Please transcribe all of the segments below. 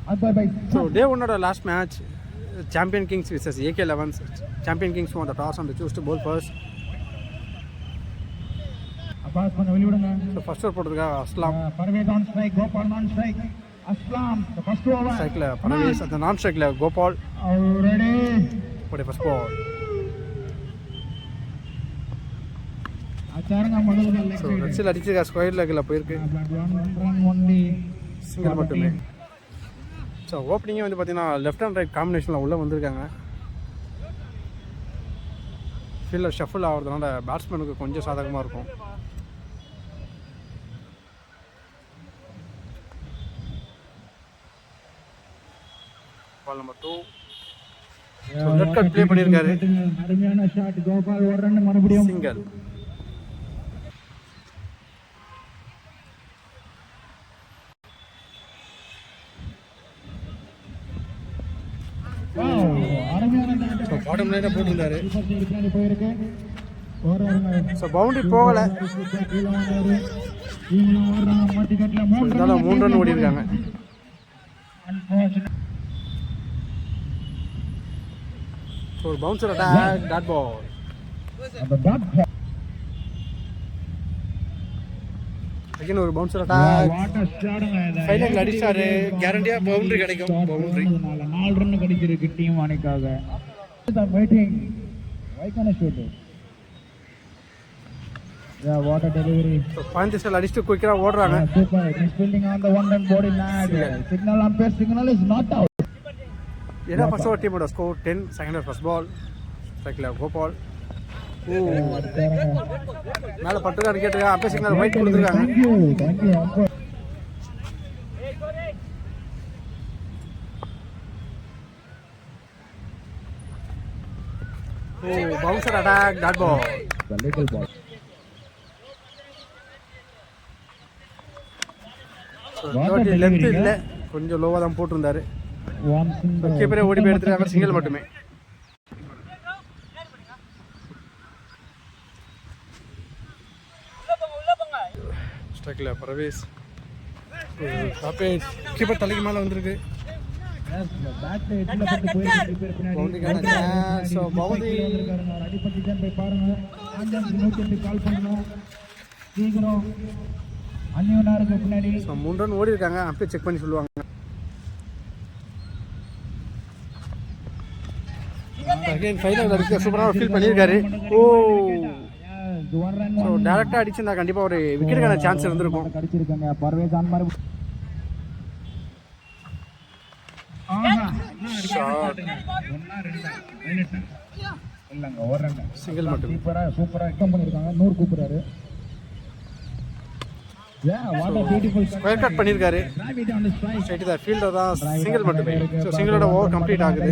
So day 1 last match, Champion Kings versus AK11s. Champion Kings won the toss and they choose to bowl first. So first over போடுறதுக்கு அஸ்லாம். Parvez on strike, Gopal on strike. Aslam, the first over. Strikeல Parvez, அந்த நான் ஸ்ட்ரைக்ல Gopal. Ready. For the first ball. அச்சாரங்க மடல்ல leg So runs அடிச்சிருக்க square லெக்ல போயிருக்கு. Run only. சிங்கிள் மட்டுமே. ஸோ ஓப்பனிங்கே வந்து பார்த்தீங்கன்னா லெஃப்ட் அண்ட் ரைட் காம்பினேஷனில் உள்ளே வந்திருக்காங்க. ஃபீல்டர் ஷஃபில் ஆகிறதுனால பேட்ஸ்மேனுக்கு கொஞ்சம் சாதகமாக இருக்கும். Ball number 2 left cut play பண்ணியிருக்காரு. அருமையான ஷாட் கோபால் ஒரு ரன் மறுபடியும் சிங்கிள். பாட்டம் லைனாக போட்டிருந்தாரு. ஸோ பவுண்டரி போகலை. இருந்தாலும் 3 ரன் ஓடி இருக்காங்க. ஒரு bouncer attack, dot ball. Again ஒரு பவுன்சர் அட்டாக். ஃபைனல் அடிச்சாரு. கேரண்டியா பவுண்டரி கிடைக்கும். பவுண்டரி 4 ரன் கிடைச்சிருக்கு டீம் அணிக்காக. Waiting. Why can't I shoot it? Yeah, what a delivery. So point style அடிச்சு குயிக்கா ஓடுறாங்க. Super. Misfielding on the one run body nag. Signal umpire signal is not out. ஏன்னா first over டீமோட score 10. Second over first ball. ஸ்ட்ரைக்ல கோபால். மேல பட்டுக்கான கேட்டுங்க. அப்பே சிக்னல் ரைட் கொடுத்துருக்காங்க. Thank you umpire. Bouncer attack, dot ball. The little ball. So length இல்ல, கொஞ்சம் லோவா தான் போட்டுருந்தாரு. கீப்பரே ஓடி போய் எடுத்துட்டாங்க. சிங்கிள் மட்டுமே. ஸ்ட்ரைக்ல பரவேஸ். காப்பே கீப்பர் தலைக்கு மேல வந்திருக்கு. பேட்ல எட்ல பட்டு போயிருக்கு கீப்பர் பின்னாடி. சோ பவுண்டரி அடிபட்டு தான் போய் பாருங்க. ஆஞ்சன் நோக்கி கால் பண்ணனும். சீக்கிரம் அன்னியனாருக்கு பின்னாடி. சோ 3 ரன் ஓடி இருக்காங்க. அப்பே செக் பண்ணி சொல்லுவாங்க. அகைன் ஃபைனல் அடிக்க சூப்பரா ஃபீல் பண்ணிருக்காரு. சோ டைரக்டா அடிச்சிருந்தா கண்டிப்பா ஒரு விக்கெட்டுக்கான சான்ஸ் இருந்திருக்கும். அடிச்சிருக்காங்க. பர்வேஸ் ஆன் மாதிரி சிங்கிள் மட்டும். சூப்பரா எக்ஸ்டம் பண்ணிருக்காங்க. 100 கூப்பிடுறாரு. ஸ்கொயர் கட் பண்ணிருக்காரு. ஸ்ட்ரைட் தி ஃபீல்டர் தான் சிங்கிள் மட்டுமே. சோ சிங்கிளோட ஓவர் கம்ப்ளீட் ஆகுது.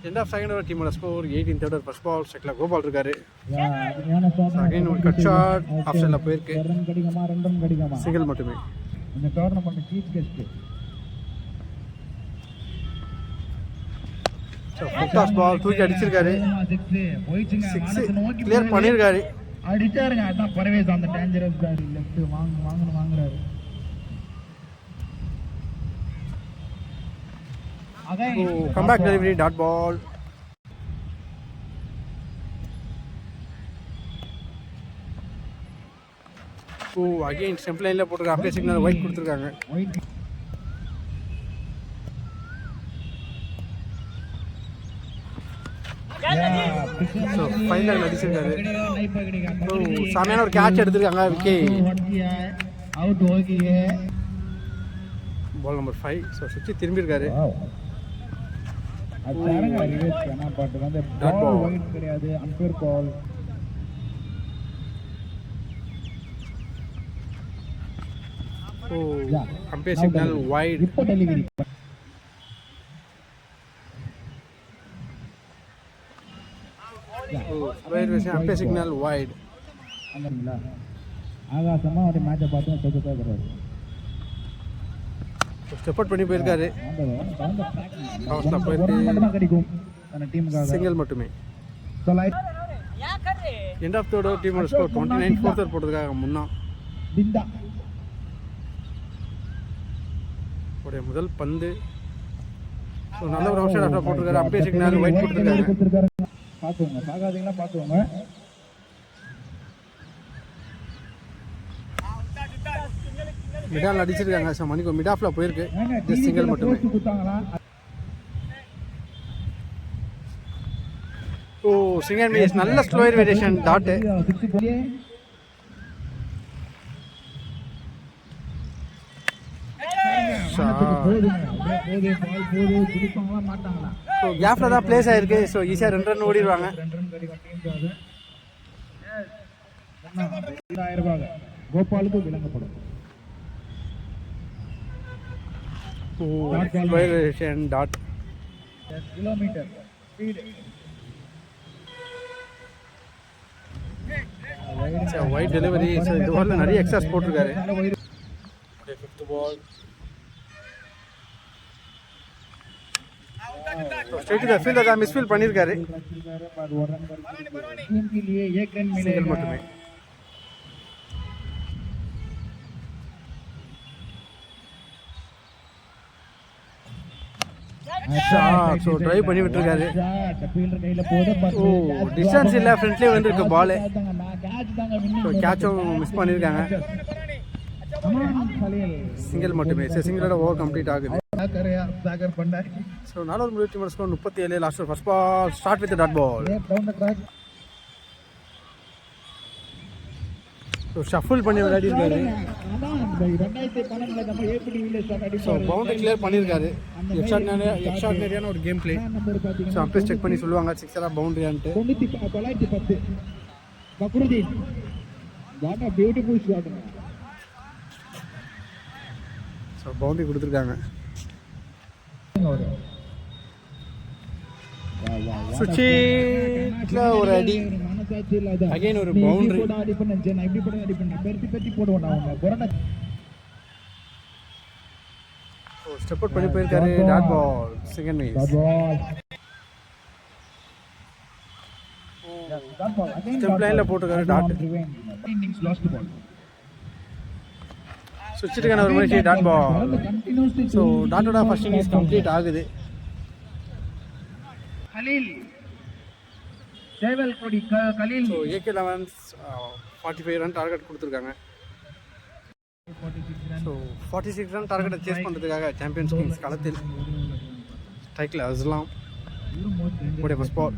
எண்ட் ஆஃப் செகண்ட் ஓவர் டீமோட score 18. Third over first ball ஸ்ட்ரைக்ல கோபால் இருக்காரு. அகைன் ஒரு கட் ஷாட் ஆஃப் சைடுல போயிருக்கு. ரன் கடிக்குமா 2 ரன் கடிக்குமா சிங்கிள் மட்டுமே. இந்த tournament chief guest. Full toss ball தூக்கி அடிச்சிருக்காரு. 6 கிளியர் பண்ணிருக்காரு. அடிச்சாருங்க. அதான் பரவேஸ் அந்த டேஞ்சரஸ் காரி லெஃப்ட் வாங்குறாரு. Come back delivery, dot ball. Again stump லைன்ல போட்டுருக்காங்க. அப்படியே சிக்னல் ஒயிட் கொடுத்துருக்காங்க. ஸோ ஃபைனல் அடிச்சிருக்காரு. சாமியான ஒரு கேட்ச் எடுத்திருக்காங்க. பால் நம்பர் 5. ஸோ சுற்றி திரும்பி இருக்காரு. Umpire signal wide. Umpire signal wide. ஆகாசமா ஒரு மேட்சை பார்த்து தொகுப்பாக்குறாரு. ஸ்டெப் அவுட் பண்ணி போயிருக்காரு. சிங்கிள் மட்டுமே. எண்ட் ஆஃப் தேர்ட் ஓவர் டீமோட ஸ்கோர் 29. ஃபோர்த் ஓவர் போட்டதுக்காக முன்னா உடைய முதல் பந்து. ஸோ நல்ல ஒரு அவுட் சைட் ஆஃப் போட்டிருக்காரு. அம்பையர் சிக்னல் ஒயிட் கொடுத்துருக்காங்க. பார்த்துக்கோங்க, பார்க்காதீங்களா பார்த்துக்கோங்க. மிடால் அடிச்சிருக்காங்க. ஸோ மணிக்கு மிட் ஆஃப்ல போயிருக்கு. ஜஸ்ட் சிங்கிள் மட்டுமே. ஓ சிங்கர் மிஸ் நல்ல ஸ்லோயர் வேரியேஷன் டாட். ஸோ கேப்ல தான் பிளேஸ் ஆயிருக்கு. ஸோ ஈஸியாக 2 ரன் ஓடிடுவாங்க. கோபாலுக்கு விளங்கப்படும். டாட் kilometre speed. Wide delivery. So இந்த பால்ல நிறைய எக்ஸாஸ் போட்டிருக்காரு. Fifth ball straight to fielder தான் மிஸ்ஃபீல் பண்ணிருக்காரு. சிங்கிள் மட்டுமே. ஸோ ட்ரைவ் பண்ணி விட்டுருக்காரு. ஓ டிஸ்டன்ஸ் இல்லை, ஃப்ரண்ட்லேயே வந்துருக்கு பால். ஸோ கேட்சும் மிஸ் பண்ணியிருக்காங்க. சிங்கிள் மட்டுமே. சிங்கிளோட ஓவர் கம்ப்ளீட் ஆகுது. So 4 last first ball start with dot ball. So shuffle பண்ணி விளையாடி இருக்காரு. ஸோ பவுண்டரி கிளியர் பண்ணியிருக்காரு. எக்ஸ்ட்ராடினரியான ஒரு கேம் பிளே. ஸோ அப்போ செக் பண்ணி சொல்லுவாங்க சிக்ஸரா பவுண்டரியான்ட்டு. ஸோ பவுண்டரி கொடுத்துருக்காங்க. சுச்சில ஒரு அடி. அகைன் ஒரு பவுண்டரி. ஸ்டெப் அவுட் பண்ணி போயிருக்காரு. Dot ball. Second miss. Step லைன்ல போட்டுருக்காரு டாட். சுவிட்சுக்கான ஒரு முயற்சி. Dot ball. ஸோ டாட்டோட ஃபர்ஸ்ட் இன்னிங்ஸ் கம்ப்ளீட் ஆகுது. ஸோ ஏகே 11 45 ரன் டார்கெட் கொடுத்துருக்காங்க. ஸோ 46 ரன் டார்கெட்டை சேஸ் பண்ணுறதுக்காக சாம்பியன்ஸ் கிங்ஸ் களத்தில். ஸ்ட்ரைக்கில் அஸ்லாம் உடைய first ball.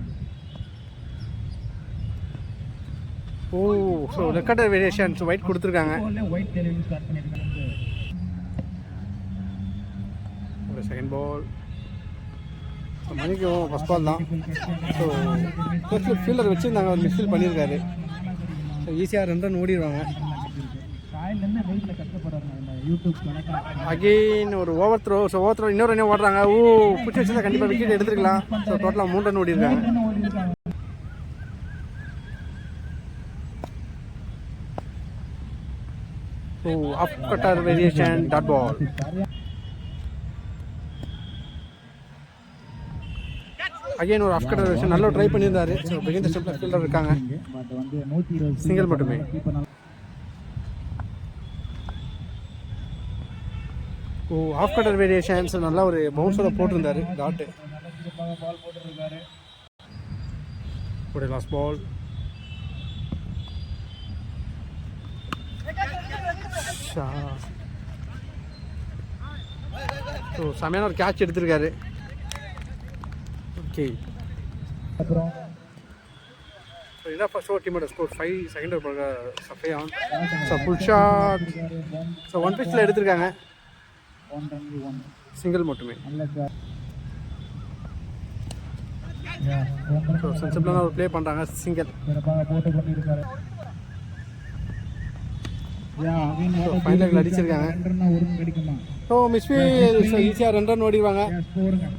Oh so leg cutter variation. So wide கொடுத்துருக்காங்க. ஒரு செகண்ட் பால். ஸோ மணிக்கும் ஃபர்ஸ்ட் பால் தான். ஸோ ஃபீல்டர் வச்சுருந்தாங்க, அவர் மிஸ்ஃபீல் பண்ணியிருக்காரு. ஸோ ஈஸியாக 2 ரன் ஓடிடுவாங்க. அகெயின் ஒரு over throw. So over throw இன்னொரு ரன்னே ஓடுறாங்க. ஓ பிடிச்சி வச்சுருந்தா கண்டிப்பாக விக்கெட் எடுத்துருக்கலாம். ஸோ டோட்டலாக 3 ரன் ஓடிருக்காங்க. So off cutter variation dot ball. Again ஒரு ஆஃப் கட்டர் வேரியேஷன். நல்லா ட்ரை பண்ணியிருந்தாரு. ஸோ பிகின் தி ஸ்டெப்ல ஃபீல்டர் இருக்காங்க. சிங்கிள் மட்டுமே. ஓ ஆஃப் கட்டர் வேரியேஷன்ஸ் நல்லா ஒரு பவுன்ஸோட போட்டிருந்தாரு டாட்டு. ஒரு லாஸ்ட் பால். ஸோ செமையான ஒரு கேட்ச் எடுத்திருக்காரு. ஓகே ஸோ இதான் ஃபர்ஸ்ட் ஓவர் டீமோட score 5. Second over Sufiyan. So full shot. So 1 பிச்சில் எடுத்திருக்காங்க. சிங்கிள் மட்டுமே. ஸோ சென்சிபிளான ஒரு ப்ளே பண்ணுறாங்க. சிங்கிள். ஃபைனல் அடிச்சிருக்காங்க. So misfield. ஸோ ஈஸியாக 2 ரன் ஓடிடுவாங்க.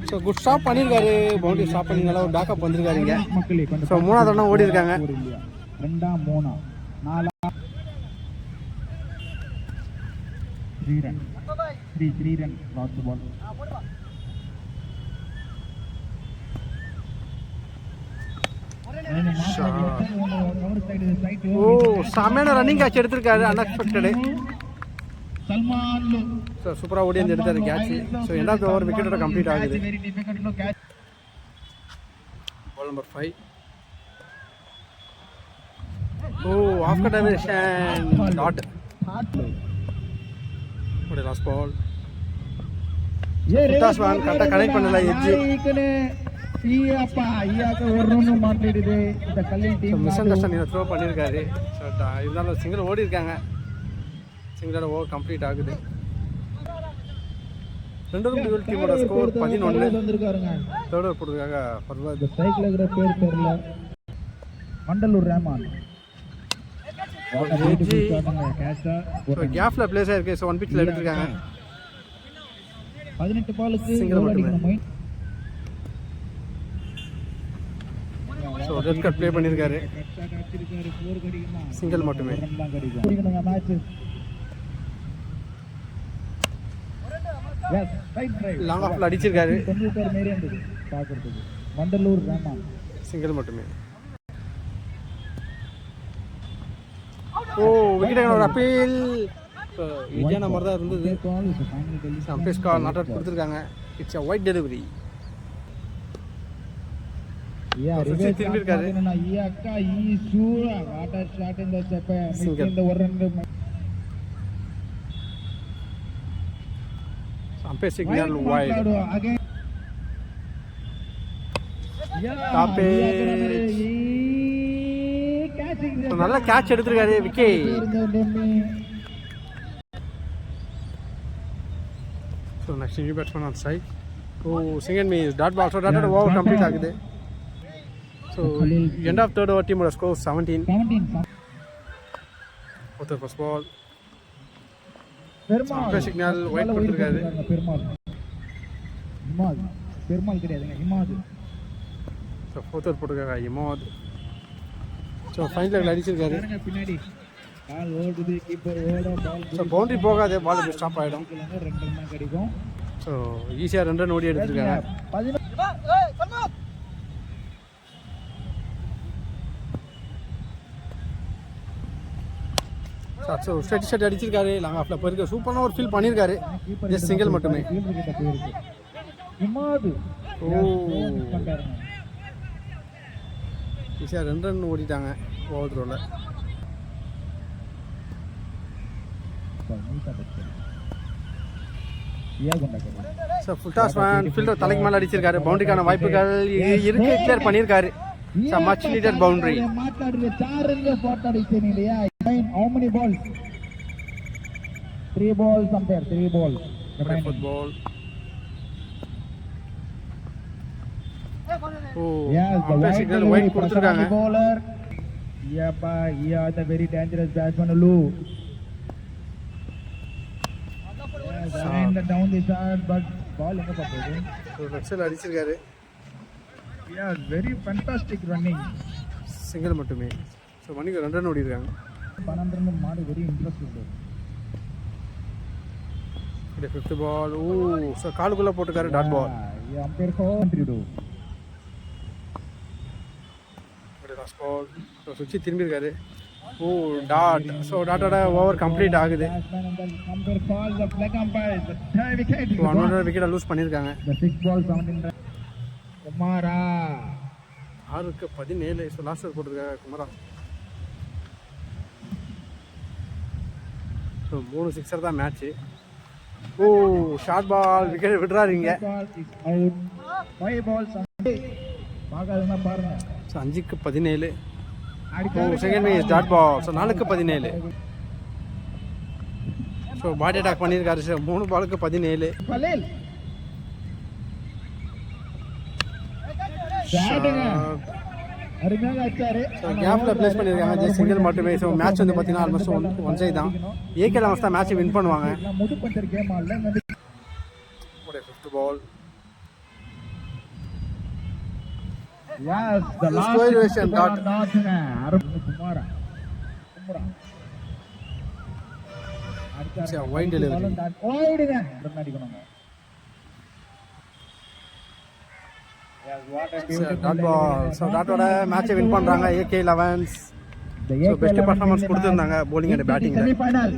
ஸோ குட் ஸ்டாப் பண்ணியிருக்காரு. பவுண்டரி ஸ்டாப் பண்ணி நல்லா ஒரு பேக்கப் வந்திருக்காருங்க. ஸோ 3ஆவது ரன்னும் ஓடி இருக்காங்க. 3 ரன் லாஸ்ட் பால். ஓ செமையான ரன்னிங் கேட்ச் எடுத்திருக்காரு. அன்எக்ஸ்பெக்டடு. சல்மான் லு. ஸோ சூப்பராக ஓடி வந்து எடுத்தார் கேட்ச். ஸோ எண்டாவது ஓவர் விக்கெட்டோட கம்ப்ளீட் ஆகுது. Very difficult to catch. Ball number 5. Oh off கண்டர்வேஷன் டாட். ஓடி லாஸ்ட் பால். டாஸ் வான் கரெக்டாக கனெக்ட் பண்ணல எட்ஜ். மாற்றிடுது இந்த கல்லில் டீம். மிஸ் அண்டர்ஸ்டாண்டிங் த்ரோ பண்ணியிருக்காரு. ஸோ இருந்தாலும் சிங்கிள் ஓடி இருக்காங்க. சிங்கிளோட ஓவர் கம்ப்ளீட் ஆகுது. ரெண்டு டீமோட ஸ்கோர் 11. வந்திருக்காருங்க தேர்ட் ஓவர் போடுறதுக்காக பரவாயில்ல. சைக்கிள் இருக்கிற பேர் தெரியல. மண்டலூர் ரேமான் கேப்ல பிளேஸ் ஆயிருக்கு. ஸோ 1 பிச்சில் எடுத்திருக்காங்க. 18 பாலுக்கு சிங்கிள் மட்டுமே. ஸோ ரெட் கார்டு ப்ளே பண்ணியிருக்காரு. சிங்கிள் மட்டுமே. லாங் ஆஃப்ல அடிச்சிருக்காரு. மண்டலூர் ரேமான் சிங்கிள் மட்டுமே. ஓ விக்கெட் ஒரு அப்பீல். ஸோ ஈஸியான மாதிரி தான் இருந்தது. அம்பேஸ் கால் நாட் அவுட் கொடுத்துருக்காங்க. It's a wide delivery. திரும்பி இருக்காரு. Umpire signal wide. நல்ல கேட்ச் எடுத்திருக்காரு wicket. So next new batsman on side. Oh second miss dot ball. So dot over complete ஆகுது. So end of third over டீமோட score 17. ஒருத்தர் first ball. Umpire signal wide கொடுத்துருக்காரு. பெருமாள் கிடையாதுங்க, இமாது. So fourth over போட்டிருக்காங்க இமாது. So final level அடிச்சிருக்காரு. பின்னாடி பால் ஓடுது, keeper ஓட பால். ஸோ பவுண்டரி போகாது, பால் இப்படி ஸ்டாப் ஆகிடும். 2 ரன் தான் கிடைக்கும். ஸோ ஈஸியாக 2 ரன் ஓடி எடுத்துருக்காங்க. ஸோ ஸ்ட்ரெட் ஷாட் அடிச்சிருக்காரு. லாங் ஆஃப்ல போயிருக்க சூப்பரான ஒரு ஃபீல் பண்ணியிருக்காரு. ஜஸ்ட் சிங்கிள் மட்டுமே. ஓ ஈஸியாக 2 ரன் ஓடிட்டாங்க ஓவர் த்ரோவில். So full toss man fielder தலைக்கு மேலே அடிச்சிருக்காரு. பவுண்டரிக்கான வாய்ப்புகள் இருக்கு. கிளியர் பண்ணியிருக்காரு. So much needed boundary. How many balls? 3 balls umpire, 3 balls. Football. Oh, yes, the white signal white கொடுத்திருக்காங்க. bowler. Yeah, the very dangerous batsman Lu. Yes, and down the shot, but ball எங்க போகுது? ஒரு ரெக்ஸல் அடிச்சிருக்காரு. Yeah, very fantastic running. Single மட்டுமே. So மணிக்கு 2 run ஓடி இருக்காங்க. 12 run மாடு வெரி இன்ட்ரெஸ்டிங். இது 5th பால். ஓ ஸோ காலுக்குள்ள போட்டுக்காரு டாட் பால். அம்பையர் கவுண்டர். இது லாஸ்ட் பால். ஸோ சுச்சி திரும்பி இருக்காரு. Oh dot. ஸோ டாட்டோட ஓவர் கம்ப்ளீட் ஆகுது. Umpire call the black umpire. The wicket. 1 wicket lose பண்ணிருக்காங்க. The 6 ball 17 run. குமாரா 6க்கு 17. ஸோ லாஸ்ட் ஓவர் போட்டுருக்காங்க குமாரா. ஸோ 3 சிக்ஸர் தான் match. Oh short ball wicket விடுறாருங்க. 5 balls பார்க்காதவங்க பாருங்க. ஸோ 5க்கு 17. Oh second miss dot ball. So 4க்கு 17. ஸோ பாடி அட்டாக் பண்ணியிருக்காரு. சார் 3 பாலுக்கு 17. கேப்ல பிளேஸ் பண்ணியிருக்காங்க. ஜஸ்ட் சிங்கிள் மட்டுமே. ஸோ மேட்ச் வந்து பார்த்தீங்கன்னா ஆல்மோஸ்ட் ஒன் சைட் தான். ஏகே லாமஸ் தான் மேட்சை வின் பண்ணுவாங்க. Fifth ball. Yes, the last situation dot. Kumara. It's a wide delivery. Wide ga run adikkonga. Yes, what a beautiful dot ball. So that oda match win பண்றாங்க AK 11s. So best performance கொடுத்திருந்தாங்க bowling and batting. Semi final.